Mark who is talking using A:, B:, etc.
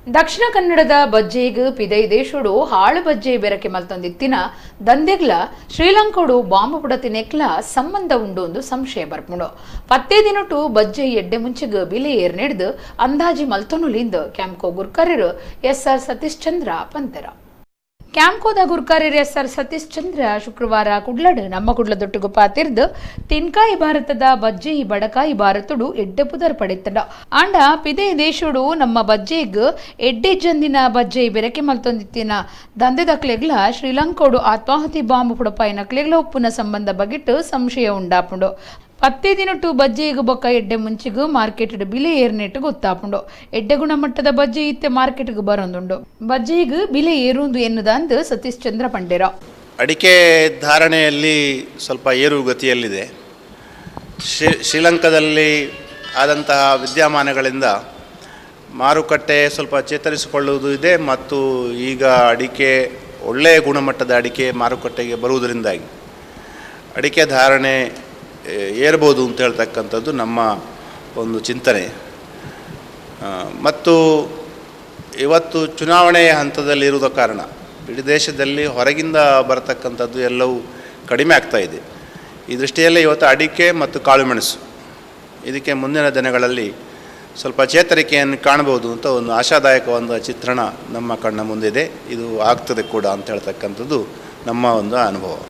A: ದಕ್ಷಿಣ ಕನ್ನಡದ ಬಜ್ಜೆಗೆ ಪಿದೈ ದೇಶೋಡು ಹಾಳು ಬಜ್ಜೆ ಬೆರಕೆ ಮಲ್ತೊಂದಿತ್ತಿನ ದಂದೆಗ್ಲ ಶ್ರೀಲಂಕೋಡು ಬಾಂಬು ಪುಡತಿನೆಕ್ಲ ಸಂಬಂಧ ಉಂಡು ಒಂದು ಸಂಶಯ ಬರ್ಪುಂಡು ಪತ್ತೇ ದಿನಟು ಬಜ್ಜೆ ಎಡ್ಡೆ ಮುಂಚೆಗೆ ಬಿಲೆ ಏರ್ನೆಡ್ದು ಅಂದಾಜಿ ಮಲ್ತೊನುಲಿಂದ ಕ್ಯಾಂಪ್ಕೋ ಗುರ್ಕರ್ಯರು ಎಸ್.ಆರ್. ಸತೀಶ್ ಚಂದ್ರ ಪಂತೆರ ಕ್ಯಾಂಪ್ಕೋದ ಗುರ್ಕಾರ್ಯರು ಎಸ್.ಆರ್. ಸತೀಶ್ ಚಂದ್ರ ಶುಕ್ರವಾರ ಕುಡ್ಲಡ್ ನಮ್ಮ ಕುಡ್ಲ ದೊಟ್ಟುಗು ಪಾತಿರ್ದು ತಿನ್ಕಾಯಿ ಭಾರತದ ಬಜ್ಜೆ ಬಡಕಾಯಿ ಭಾರತಡು ಎಡ್ಡೆ ಪುದರ್ ಪಡೆತ್ತಡ ಆಂಡ ಪಿದೆ ದೇಶಡು ನಮ್ಮ ಬಜ್ಜೆಗ್ ಎಡ್ಡೆ ಜಂದಿನ ಬಜ್ಜೆ ಬೆರಕೆ ಮಲ್ತೊಂದಿತ್ತಿನ ದಂದೆದಕ್ಲೆಗ್ಲ ಶ್ರೀಲಂಕೋಡು ಆತ್ಮಾಹುತಿ ಬಾಂಬು ಪುಡಪಾಯಿನ ಕ್ಲೆಗ್ಲ ಉಪ್ಪುನ ಸಂಬಂಧ ಬಗೆಟ್ಟು ಸಂಶಯ ಉಂಡಾಪುಂಡು ಪತ್ತೇ ದಿನಟು ಬಜ್ಜೆಗೂ ಬೊಕ್ಕ ಎಡ್ಡೆ ಮುಂಚಿಗೂ ಮಾರ್ಕೆಟ್ ಬಿಲೆ ಏರ್ನೆಟ್ಟು ಗೊತ್ತಾಪುಂಡು ಎಡ್ಡೆ ಗುಣಮಟ್ಟದ ಬಜ್ಜೆ ಇತ್ತೆ ಮಾರ್ಕೆಟ್ಗೆ ಬರೋದುಂಡು ಬಜ್ಜೆಗೂ ಬಿಲೆ ಏರುವುದು ಎನ್ನುದಂದು ಸತೀಶ್ ಚಂದ್ರ ಪಂಡೇರ.
B: ಅಡಿಕೆ ಧಾರಣೆಯಲ್ಲಿ ಸ್ವಲ್ಪ ಏರುಗತಿಯಲ್ಲಿದೆ. ಶ್ರೀಲಂಕಾದಲ್ಲಿ ಆದಂತಹ ವಿದ್ಯಮಾನಗಳಿಂದ ಮಾರುಕಟ್ಟೆ ಸ್ವಲ್ಪ ಚೇತರಿಸಿಕೊಳ್ಳುವುದು ಇದೆ ಮತ್ತು ಈಗ ಅಡಿಕೆ ಒಳ್ಳೆಯ ಗುಣಮಟ್ಟದ ಅಡಿಕೆ ಮಾರುಕಟ್ಟೆಗೆ ಬರುವುದರಿಂದಾಗಿ ಅಡಿಕೆ ಧಾರಣೆ ಏರ್ಬೋದು ಅಂತ ಹೇಳ್ತಕ್ಕಂಥದ್ದು ನಮ್ಮ ಒಂದು ಚಿಂತನೆ. ಮತ್ತು ಇವತ್ತು ಚುನಾವಣೆಯ ಹಂತದಲ್ಲಿ ಇರುವುದ ಕಾರಣ ಇಡೀ ದೇಶದಲ್ಲಿ ಹೊರಗಿಂದ ಬರತಕ್ಕಂಥದ್ದು ಎಲ್ಲವೂ ಕಡಿಮೆ ಆಗ್ತಾ ಇದೆ. ಈ ದೃಷ್ಟಿಯಲ್ಲಿ ಇವತ್ತು ಅಡಿಕೆ ಮತ್ತು ಕಾಳುಮೆಣಸು ಇದಕ್ಕೆ ಮುಂದಿನ ದಿನಗಳಲ್ಲಿ ಸ್ವಲ್ಪ ಚೇತರಿಕೆಯನ್ನು ಕಾಣಬಹುದು ಅಂತ ಒಂದು ಆಶಾದಾಯಕವಾದ ಚಿತ್ರಣ ನಮ್ಮ ಕಣ್ಣ ಮುಂದಿದೆ. ಇದು ಆಗ್ತದೆ ಕೂಡ ಅಂತ ಹೇಳ್ತಕ್ಕಂಥದ್ದು ನಮ್ಮ ಒಂದು ಅನುಭವ.